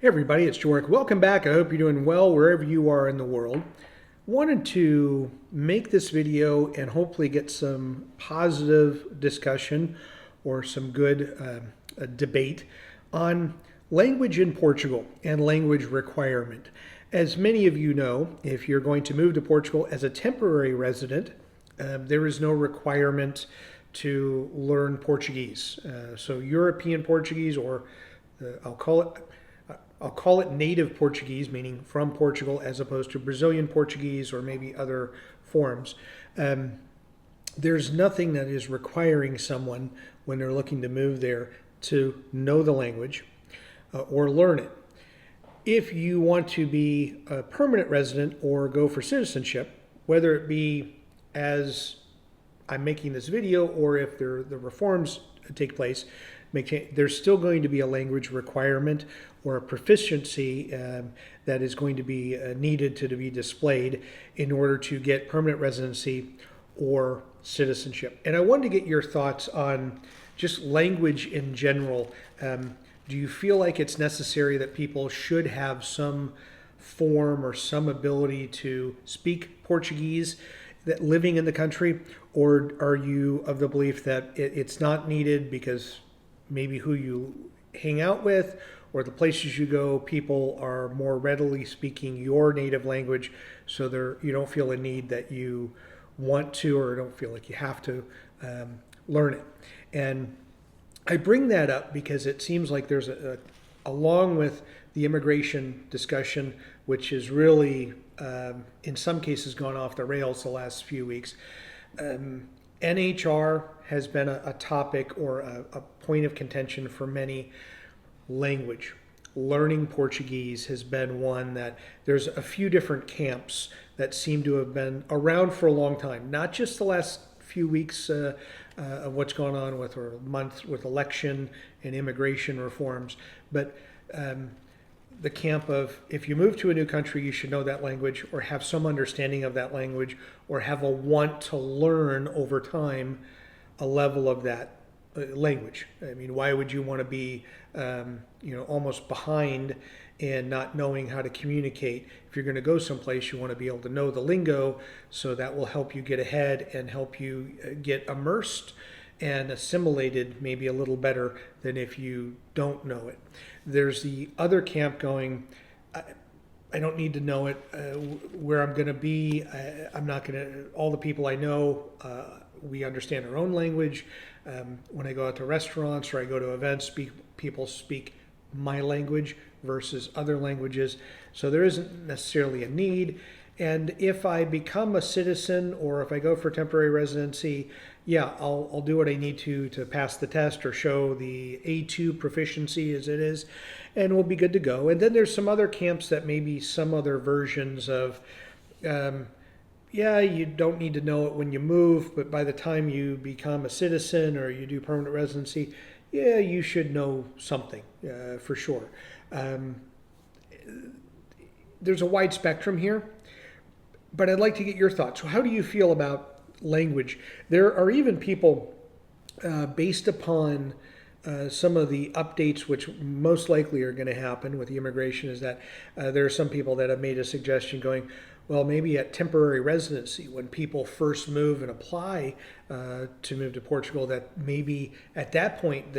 Hey everybody, it's Joric. Welcome back. I hope you're doing well wherever you are in the world. Wanted to make this video and hopefully get some positive discussion or some good debate on language in Portugal and language requirement. As many of you know, if you're going to move to Portugal as a temporary resident, there is no requirement to learn Portuguese. So European Portuguese, or I'll call it native Portuguese, meaning from Portugal, as opposed to Brazilian Portuguese or maybe other forms. There's nothing that is requiring someone when they're looking to move there to know the language or learn it. If you want to be a permanent resident or go for citizenship, whether it be as I'm making this video or if the reforms take place, there's still going to be a language requirement or a proficiency that is going to be needed to be displayed in order to get permanent residency or citizenship. And I wanted to get your thoughts on just language in general. Do you feel like it's necessary that people should have some form or some ability to speak Portuguese that living in the country, or are you of the belief that it's not needed because maybe who you hang out with or the places you go, people are more readily speaking your native language, so you don't feel a need that you want to or don't feel like you have to learn it? And I bring that up because it seems like there's along with the immigration discussion, which has really, in some cases, gone off the rails the last few weeks. NHR has been a topic or a point of contention for many. Language. Learning Portuguese has been one that there's a few different camps that seem to have been around for a long time, not just the last few weeks of what's gone on with, or month with election and immigration reforms, but the camp of if you move to a new country, you should know that language or have some understanding of that language or have a want to learn over time a level of that language. I mean, why would you want to be, almost behind and not knowing how to communicate? If you're going to go someplace, you want to be able to know the lingo, so that will help you get ahead and help you get immersed and assimilated maybe a little better than if you don't know it. There's the other camp going, I don't need to know it where I'm going to be. I'm not going to, all the people I know, we understand our own language. When I go out to restaurants or I go to events, people speak my language versus other languages. So there isn't necessarily a need. And if I become a citizen or if I go for temporary residency, yeah, I'll do what I need to pass the test or show the A2 proficiency as it is, and we'll be good to go. And then there's some other camps that may be some other versions of, yeah, you don't need to know it when you move, but by the time you become a citizen or you do permanent residency, yeah, you should know something for sure. There's a wide spectrum here, but I'd like to get your thoughts. So how do you feel about language? There are even people based upon some of the updates, which most likely are going to happen with the immigration, is that there are some people that have made a suggestion going, well, maybe at temporary residency, when people first move and apply to move to Portugal, that maybe at that point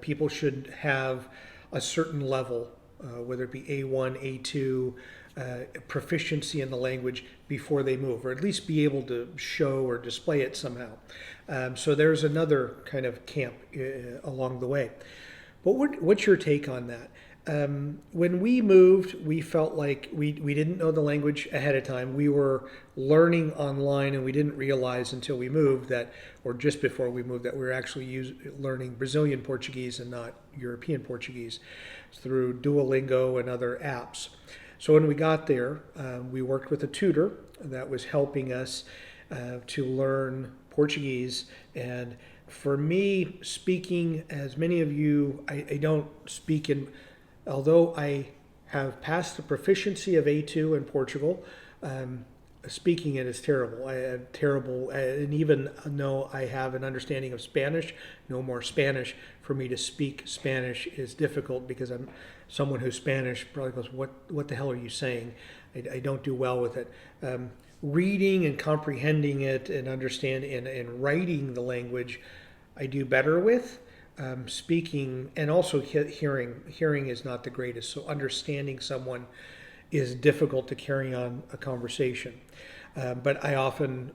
people should have a certain level, whether it be A1, A2, proficiency in the language before they move, or at least be able to show or display it somehow. So there's another kind of camp along the way. But what's your take on that? When we moved, we felt like we didn't know the language ahead of time. We were learning online, and we didn't realize until we moved that, or just before we moved, that we were actually learning Brazilian Portuguese and not European Portuguese through Duolingo and other apps. So when we got there, we worked with a tutor that was helping us to learn Portuguese. And for me, speaking, as many of you, I don't speak in, although I have passed the proficiency of A2 in Portugal, speaking it is terrible. I have terrible, and even though I have an understanding of Spanish, no more Spanish, for me to speak Spanish is difficult because I'm someone who's Spanish probably goes, what the hell are you saying? I don't do well with it. Reading and comprehending it and understanding and writing the language, I do better with. Speaking and also hearing is not the greatest. So understanding someone is difficult to carry on a conversation. But I often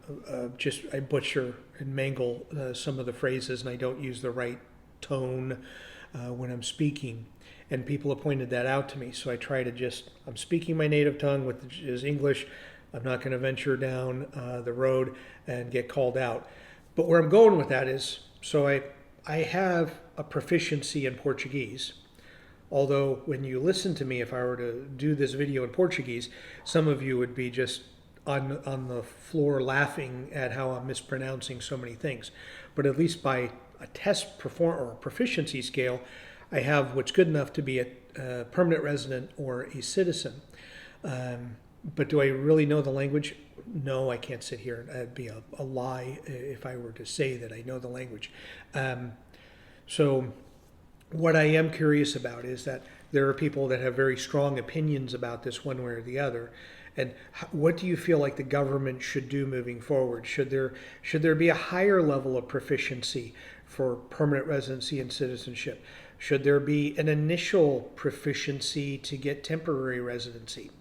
I butcher and mangle some of the phrases, and I don't use the right tone when I'm speaking. And people have pointed that out to me. So I try to I'm speaking my native tongue, which is English. I'm not going to venture down the road and get called out. But where I'm going with that is, so I have a proficiency in Portuguese. Although when you listen to me, if I were to do this video in Portuguese, some of you would be just on the floor laughing at how I'm mispronouncing so many things. But at least by a test or a proficiency scale, I have what's good enough to be a permanent resident or a citizen. But do I really know the language? No, I can't sit here. It'd be a lie if I were to say that I know the language. So what I am curious about is that there are people that have very strong opinions about this one way or the other. And what do you feel like the government should do moving forward? Should there be a higher level of proficiency for permanent residency and citizenship? Should there be an initial proficiency to get temporary residency?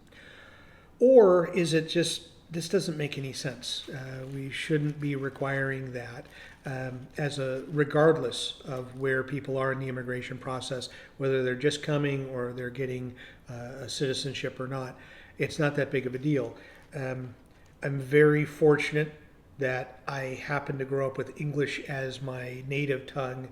Or is it just, this doesn't make any sense? We shouldn't be requiring that regardless of where people are in the immigration process, whether they're just coming or they're getting a citizenship or not. It's not that big of a deal. I'm very fortunate that I happen to grow up with English as my native tongue.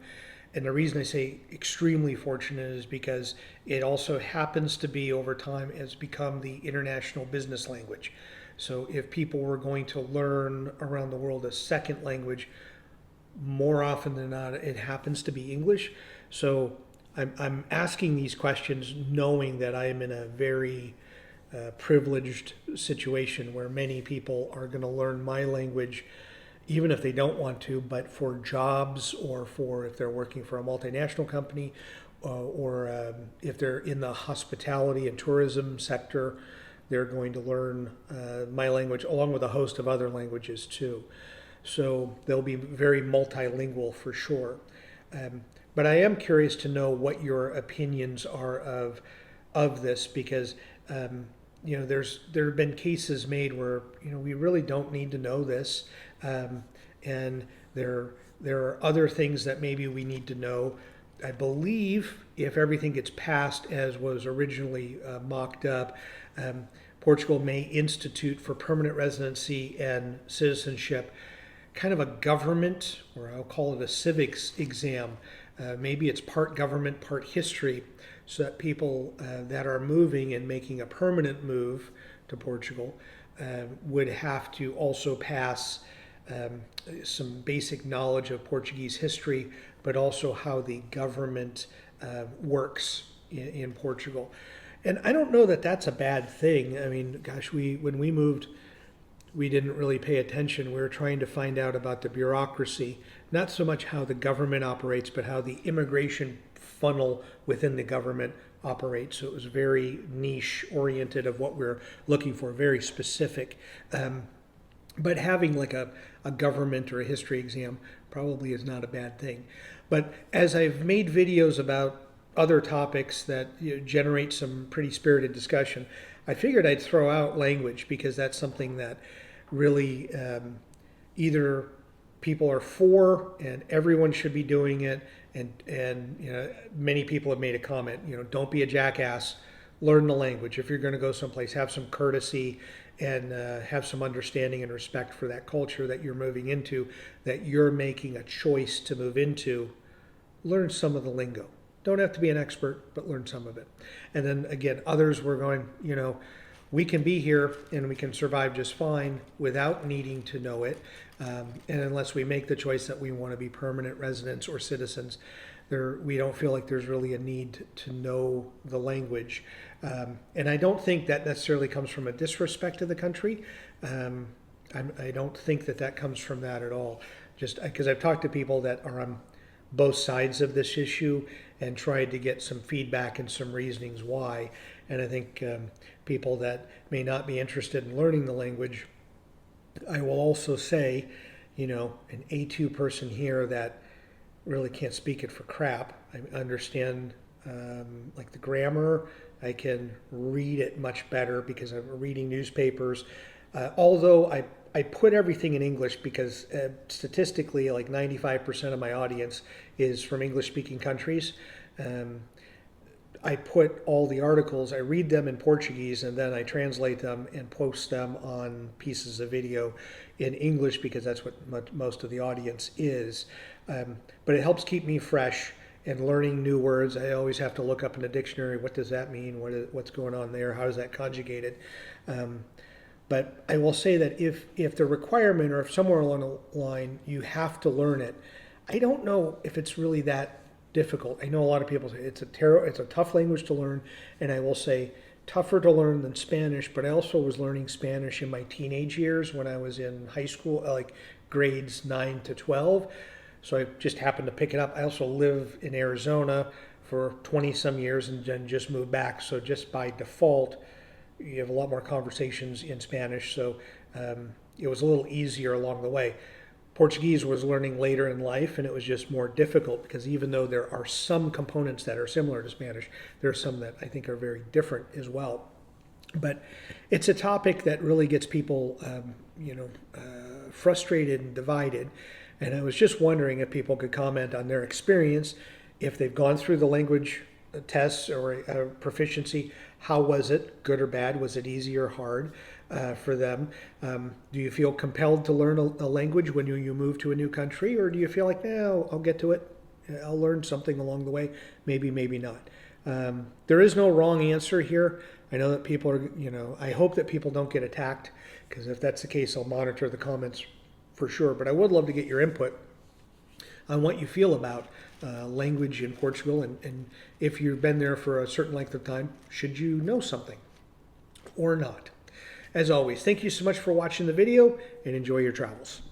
And the reason I say extremely fortunate is because it also happens to be, over time, has become the international business language. So if people were going to learn around the world a second language, more often than not, it happens to be English. So I'm asking these questions knowing that I am in a very privileged situation where many people are going to learn my language even if they don't want to, but for jobs or for if they're working for a multinational company or if they're in the hospitality and tourism sector, they're going to learn my language along with a host of other languages too. So they'll be very multilingual for sure. But I am curious to know what your opinions are of this because there have been cases made where we really don't need to know this, and there are other things that maybe we need to know. I believe if everything gets passed as was originally mocked up, Portugal may institute for permanent residency and citizenship kind of a government, or I'll call it a civics exam. Maybe it's part government, part history, so that people that are moving and making a permanent move to Portugal would have to also pass some basic knowledge of Portuguese history, but also how the government works in Portugal. And I don't know that that's a bad thing. I mean, gosh, when we moved, we didn't really pay attention. We were trying to find out about the bureaucracy, not so much how the government operates, but how the immigration funnel within the government operates. So it was very niche oriented of what we're looking for, very specific. But having like a government or a history exam probably is not a bad thing. But as I've made videos about other topics that generate some pretty spirited discussion, I figured I'd throw out language because that's something that really either people are for and everyone should be doing it, and many people have made a comment, don't be a jackass, learn the language. If you're going to go someplace, have some courtesy and have some understanding and respect for that culture that you're moving into, that you're making a choice to move into. Learn some of the lingo. Don't have to be an expert, but learn some of it. And then again, others were going, we can be here and we can survive just fine without needing to know it. And unless we make the choice that we want to be permanent residents or citizens, we don't feel like there's really a need to know the language. And I don't think that necessarily comes from a disrespect to the country. I don't think that that comes from that at all. Just because I've talked to people that are on both sides of this issue and tried to get some feedback and some reasonings why. And I think people that may not be interested in learning the language, I will also say, you know, an A2 person here that really can't speak it for crap. I understand like the grammar. I can read it much better because I'm reading newspapers. Although I put everything in English because statistically, like 95% of my audience is from English-speaking countries. I put all the articles, I read them in Portuguese, and then I translate them and post them on pieces of video in English because that's what most of the audience is. But it helps keep me fresh and learning new words. I always have to look up in the dictionary, what does that mean? What's going on there? How is that conjugated? But I will say that if the requirement or if somewhere along the line you have to learn it, I don't know if it's really that difficult. I know a lot of people say it's a tough language to learn, and I will say tougher to learn than Spanish, but I also was learning Spanish in my teenage years when I was in high school, like grades 9 to 12. So I just happened to pick it up. I also live in Arizona for 20 some years and then just moved back. So just by default, you have a lot more conversations in Spanish. So it was a little easier along the way. Portuguese was learning later in life, and it was just more difficult because even though there are some components that are similar to Spanish, there are some that I think are very different as well. But it's a topic that really gets people, frustrated and divided. And I was just wondering if people could comment on their experience, if they've gone through the language tests or proficiency. How was it, good or bad? Was it easy or hard for them? Do you feel compelled to learn a language when you move to a new country, or do you feel like, no, I'll get to it, I'll learn something along the way, maybe, maybe not? There is no wrong answer here. I know that people are, I hope that people don't get attacked, because if that's the case, I'll monitor the comments for sure. But I would love to get your input on what you feel about language in Portugal, and if you've been there for a certain length of time, should you know something or not? As always, thank you so much for watching the video, and enjoy your travels.